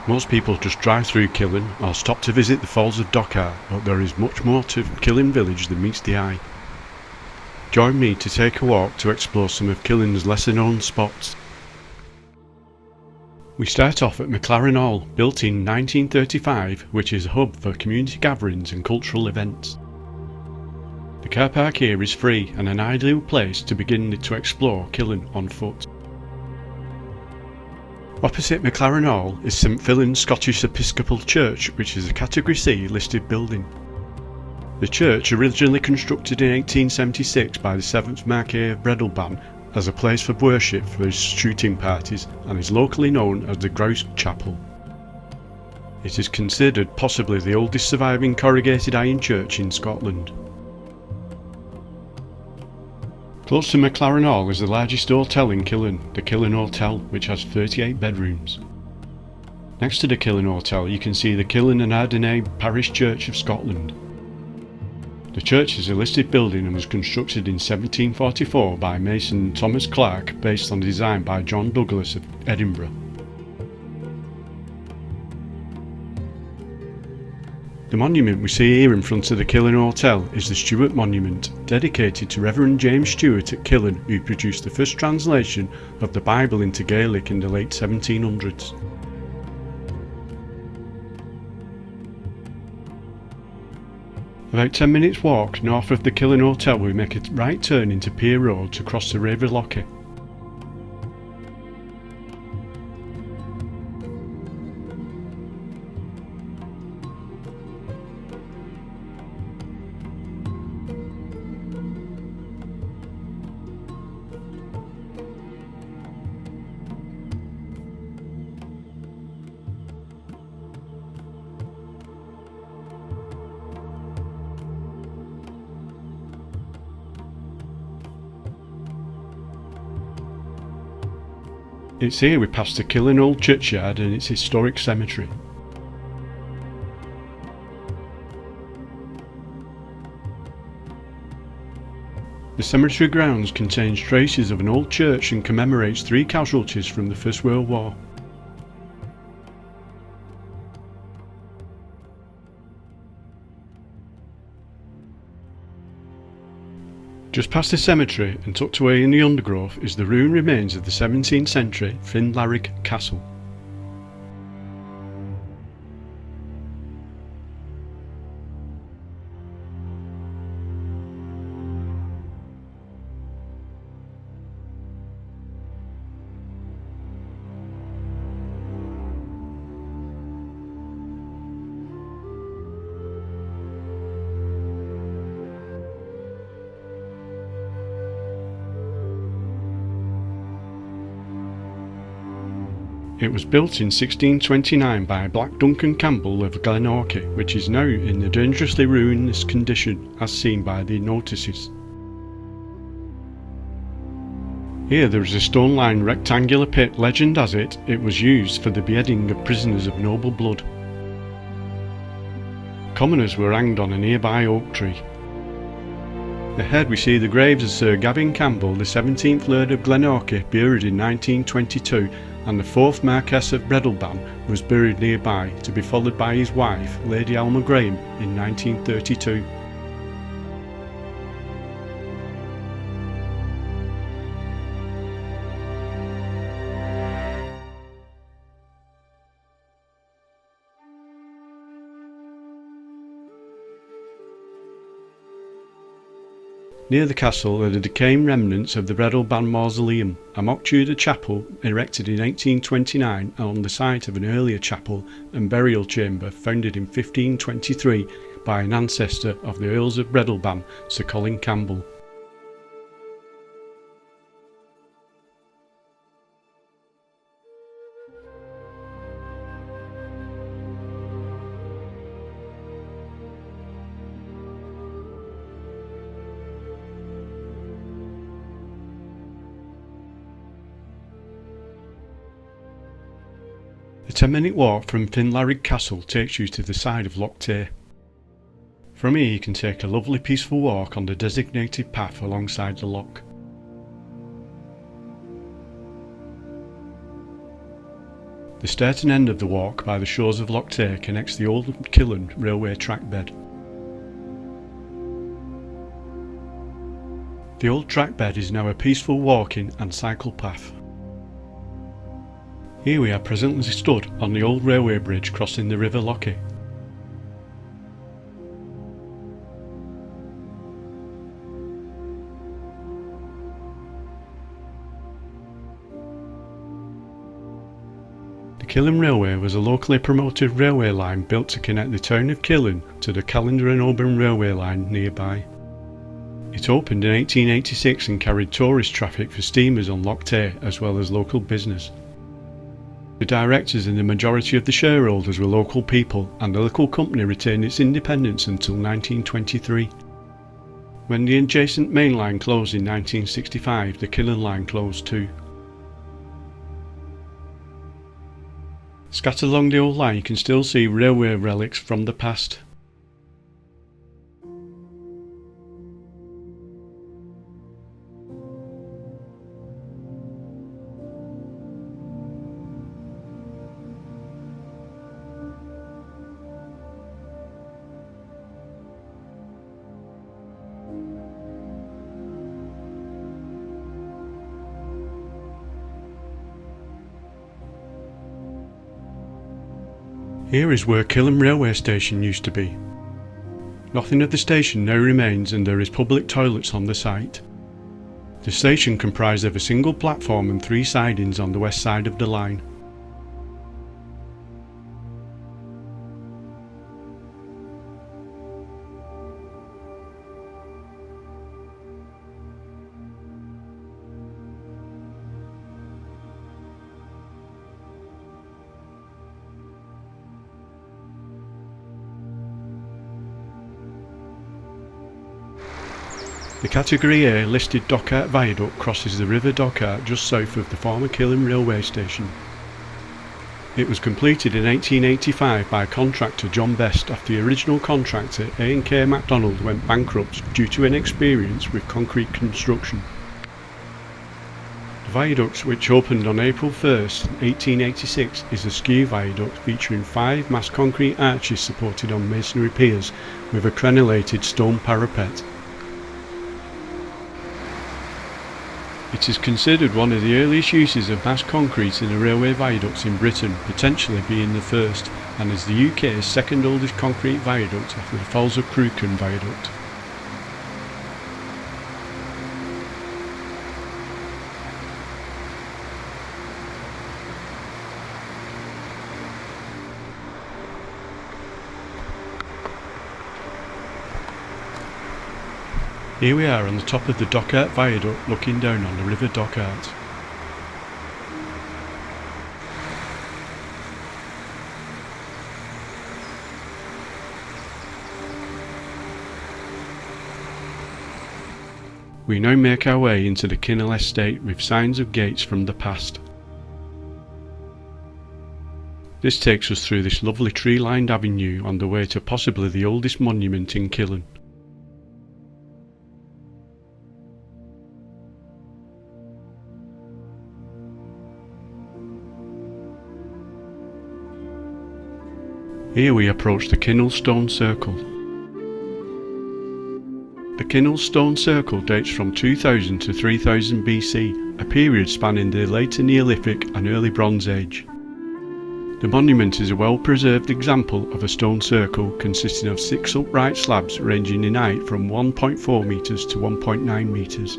Most people just drive through Killin or stop to visit the Falls of Dochart, but there is much more to Killin village than meets the eye. Join me to take a walk to explore some of Killin's lesser known spots. We start off at Mclaren Hall, built in 1935, which is a hub for community gatherings and cultural events. The car park here is free and an ideal place to begin to explore Killin on foot. Opposite Mclaren Hall is St Fillan's Scottish Episcopal Church, which is a Category C listed building. The church, originally constructed in 1876 by the 7th Marquess of Breadalbane as a place for worship for his shooting parties, and is locally known as the Grouse Chapel. It is considered possibly the oldest surviving corrugated iron church in Scotland. Close to Mclaren Hall is the largest hotel in Killin, the Killin Hotel, which has 38 bedrooms. Next to the Killin Hotel you can see the Killin and Ardeonaig Parish Church of Scotland. The church is a listed building and was constructed in 1744 by mason Thomas Clark, based on design by John Douglas of Edinburgh. The monument we see here in front of the Killin Hotel is the Stewart Monument, dedicated to Reverend James Stewart at Killin, who produced the first translation of the Bible into Gaelic in the late 1700s. About 10 minutes walk north of the Killin Hotel we make a right turn into Pier Road to cross the Rivers Dochart. It's here we pass the Killin Old Churchyard and its historic cemetery. The cemetery grounds contains traces of an old church and commemorates 3 casualties from the First World War. Just past the cemetery and tucked away in the undergrowth is the ruined remains of the 17th century Finlarig Castle. It was built in 1629 by Black Duncan Campbell of Glenorchy, which is now in a dangerously ruinous condition as seen by the notices. Here there is a stone-lined rectangular pit. Legend has it was used for the beheading of prisoners of noble blood. Commoners were hanged on a nearby oak tree. Ahead we see the graves of Sir Gavin Campbell, the 17th Laird of Glenorchy, buried in 1922, and the 4th Marquess of Breadalbane was buried nearby, to be followed by his wife, Lady Alma Graham, in 1932. Near the castle are the decaying remnants of the Breadalbane Mausoleum, a mock Tudor chapel erected in 1829 on the site of an earlier chapel and burial chamber founded in 1523 by an ancestor of the Earls of Breadalbane, Sir Colin Campbell. A 10-minute walk from Finlarig Castle takes you to the side of Loch Tay. From here you can take a lovely peaceful walk on the designated path alongside the loch. The start and end of the walk by the shores of Loch Tay connects the Old Killin Railway track bed. The old track bed is now a peaceful walking and cycle path. Here we are presently stood on the old railway bridge crossing the River Lochay. The Killin Railway was a locally promoted railway line built to connect the town of Killin to the Callander and Oban railway line nearby. It opened in 1886 and carried tourist traffic for steamers on Loch Tay as well as local business. The directors and the majority of the shareholders were local people, and the local company retained its independence until 1923. When the adjacent main line closed in 1965, the Killin line closed too. Scattered along the old line you can still see railway relics from the past. Here is where Killin Railway Station used to be. Nothing of the station now remains, and there is public toilets on the site. The station comprised of a single platform and 3 sidings on the west side of the line. The Category A listed Dochart Viaduct crosses the River Dochart just south of the former Killin Railway Station. It was completed in 1885 by contractor John Best after the original contractor A&K MacDonald went bankrupt due to inexperience with concrete construction. The viaduct, which opened on April 1st, 1886, is a skew viaduct featuring 5 mass concrete arches supported on masonry piers with a crenellated stone parapet. It is considered one of the earliest uses of mass concrete in a railway viaduct in Britain, potentially being the first, and is the UK's second oldest concrete viaduct after the Falls of Dochart Viaduct. Here we are on the top of the Dochart Viaduct looking down on the River Dochart. We now make our way into the Kinnell Estate with signs of gates from the past. This takes us through this lovely tree-lined avenue on the way to possibly the oldest monument in Killin. Here we approach the Kinnell Stone Circle. The Kinnell Stone Circle dates from 2000 to 3000 BC, a period spanning the later Neolithic and early Bronze Age. The monument is a well-preserved example of a stone circle consisting of 6 upright slabs ranging in height from 1.4 metres to 1.9 metres.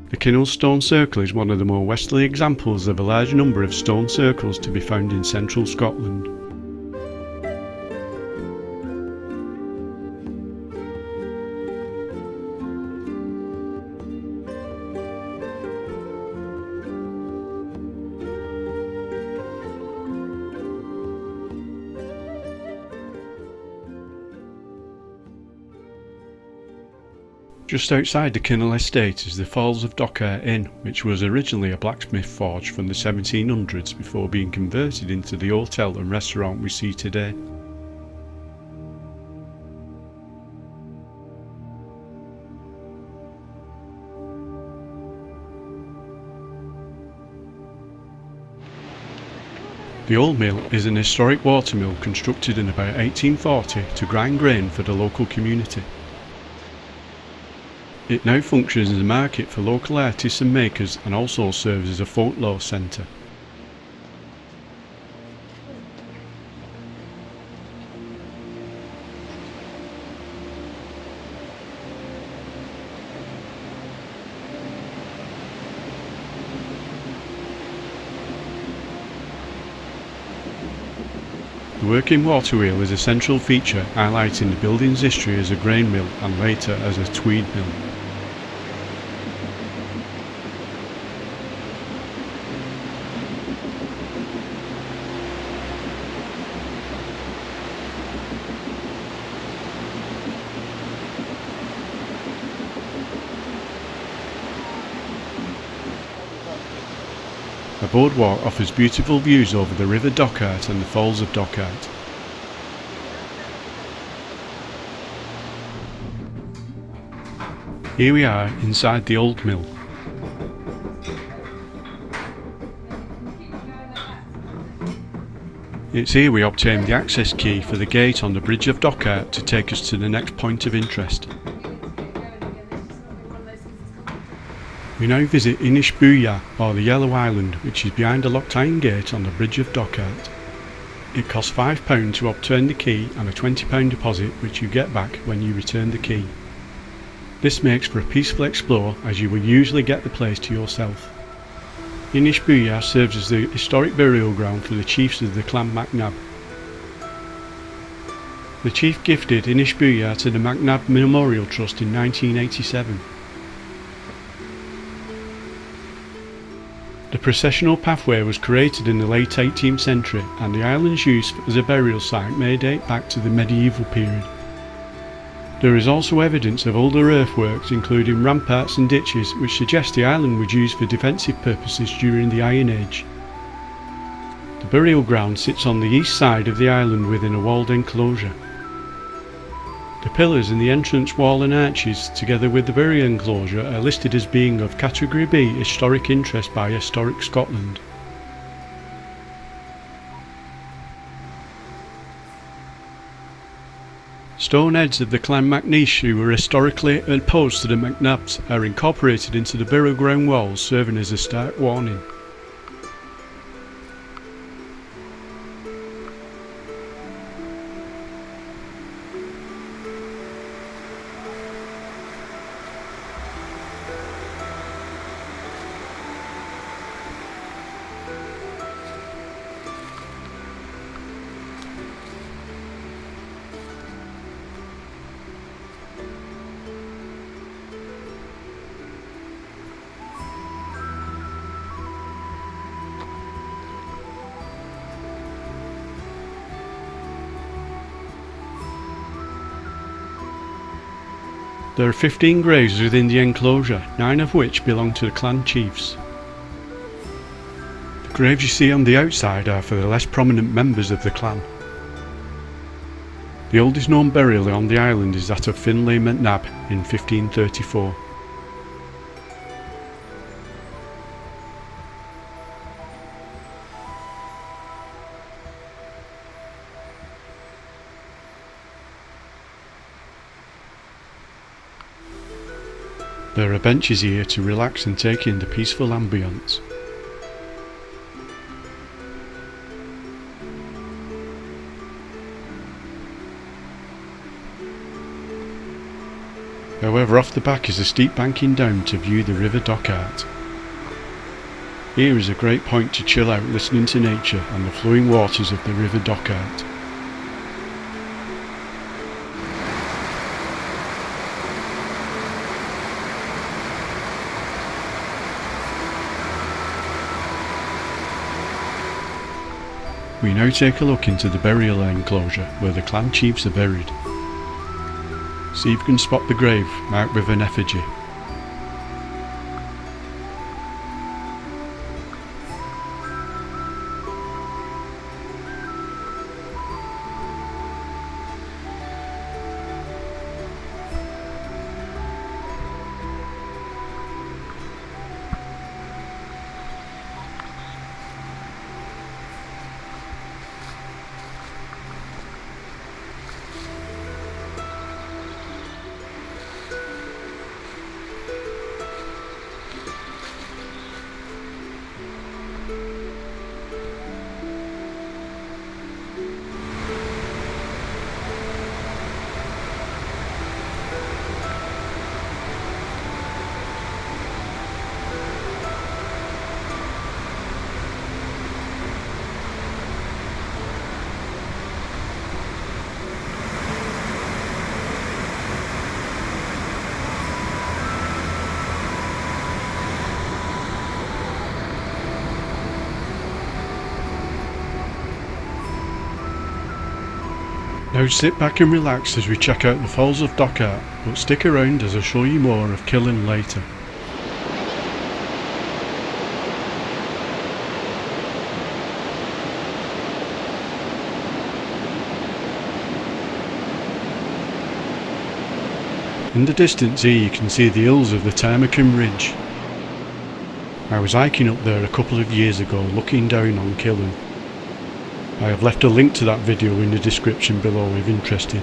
The Kinnell Stone Circle is one of the more westerly examples of a large number of stone circles to be found in central Scotland. Just outside the Kinnell Estate is the Falls of Dochart Inn, which was originally a blacksmith forge from the 1700s before being converted into the hotel and restaurant we see today. The Old Mill is an historic water mill constructed in about 1840 to grind grain for the local community. It now functions as a market for local artists and makers and also serves as a folklore centre. The working water wheel is a central feature highlighting the building's history as a grain mill and later as a tweed mill. A boardwalk offers beautiful views over the River Dochart and the Falls of Dochart. Here we are inside the Old Mill. It's here we obtained the access key for the gate on the Bridge of Dochart to take us to the next point of interest. We now visit Innis, or the Yellow Island, which is behind the Loch Tay gate on the Bridge of Dochart. It costs £5 to obtain the key and a £20 deposit which you get back when you return the key. This makes for a peaceful explore as you will usually get the place to yourself. Innis serves as the historic burial ground for the chiefs of the clan Macnab. The chief gifted Innis to the Macnab Memorial Trust in 1987. The processional pathway was created in the late 18th century and the island's use as a burial site may date back to the medieval period. There is also evidence of older earthworks including ramparts and ditches which suggest the island was used for defensive purposes during the Iron Age. The burial ground sits on the east side of the island within a walled enclosure. The pillars in the entrance wall and arches, together with the burial enclosure, are listed as being of Category B historic interest by Historic Scotland. Stone heads of the clan Macnab who were historically opposed to the Macnabs are incorporated into the burial ground walls, serving as a stark warning. There are 15 graves within the enclosure, 9 of which belong to the clan chiefs. The graves you see on the outside are for the less prominent members of the clan. The oldest known burial on the island is that of Finlay Macnab in 1534. There are benches here to relax and take in the peaceful ambience. However, off the back is a steep banking down to view the River Dochart. Here is a great point to chill out listening to nature and the flowing waters of the River Dochart. We now take a look into the burial enclosure where the clan chiefs are buried. See if you can spot the grave marked with an effigy. Now sit back and relax as we check out the Falls of Dochart, but stick around as I show you more of Killin later. In the distance here you can see the hills of the Termachan Ridge. I was hiking up there a couple of years ago looking down on Killin. I have left a link to that video in the description below if interested.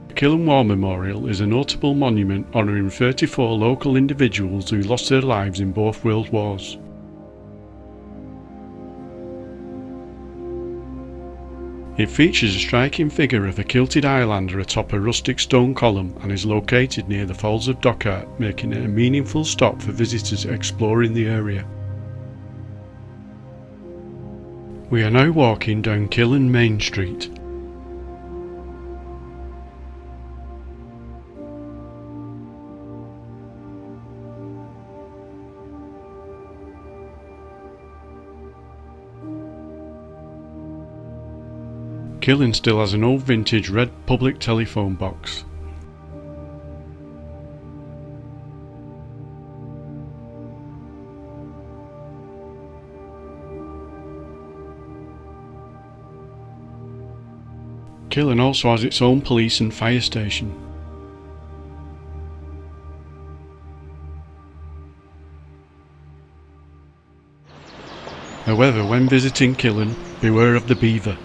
The Killin War Memorial is a notable monument honouring 34 local individuals who lost their lives in both World Wars. It features a striking figure of a kilted Highlander atop a rustic stone column and is located near the Falls of Dochart, making it a meaningful stop for visitors exploring the area. We are now walking down Killin Main Street. Killin still has an old vintage red public telephone box. Killin also has its own police and fire station. However, when visiting Killin, beware of the beaver.